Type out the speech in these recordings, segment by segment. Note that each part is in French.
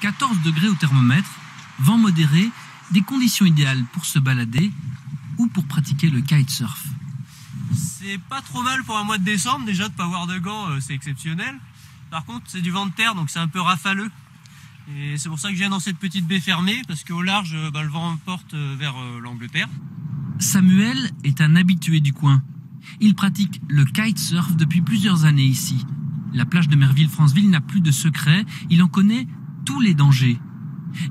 14 degrés au thermomètre, vent modéré, des conditions idéales pour se balader ou pour pratiquer le kitesurf. C'est pas trop mal pour un mois de décembre, déjà de pas avoir de gants, c'est exceptionnel. Par contre, c'est du vent de terre, donc c'est un peu rafaleux. Et c'est pour ça que je viens dans cette petite baie fermée, parce qu'au large, le vent porte vers l'Angleterre. Samuel est un habitué du coin. Il pratique le kitesurf depuis plusieurs années ici. La plage de Merville-Franceville n'a plus de secret, il en connaît tous les dangers.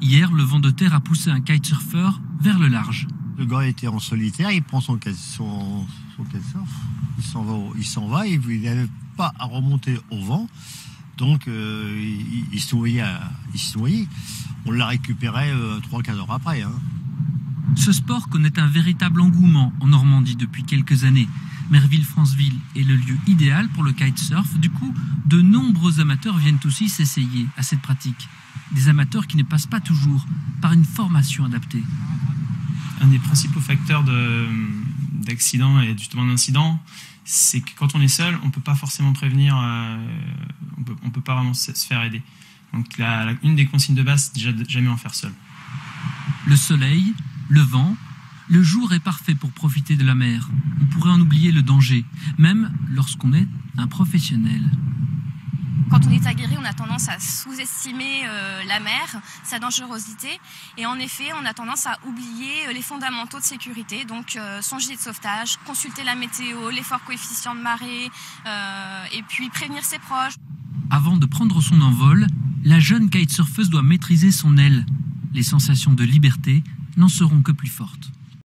Hier, le vent de terre a poussé un kitesurfer vers le large. Le gars était en solitaire, il prend son kitesurf, il s'en va, il n'avait pas à remonter au vent, donc il se noyait. On l'a récupéré 3-4 heures après. Ce sport connaît un véritable engouement en Normandie depuis quelques années. Merville-Franceville est le lieu idéal pour le kitesurf. Du coup, de nombreux amateurs viennent aussi s'essayer à cette pratique. Des amateurs qui ne passent pas toujours par une formation adaptée. Un des principaux facteurs d'accident et justement d'incident, c'est que quand on est seul, on ne peut pas forcément prévenir, on peut pas vraiment se faire aider. Donc une des consignes de base, c'est déjà de jamais en faire seul. Le soleil, le vent, le jour est parfait pour profiter de la mer. On pourrait en oublier le danger, même lorsqu'on est un professionnel. Quand on est aguerri, on a tendance à sous-estimer la mer, sa dangerosité. Et en effet, on a tendance à oublier les fondamentaux de sécurité. Donc, son gilet de sauvetage, consulter la météo, les forts coefficients de marée, et puis prévenir ses proches. Avant de prendre son envol, la jeune kitesurfeuse doit maîtriser son aile. Les sensations de liberté n'en seront que plus fortes.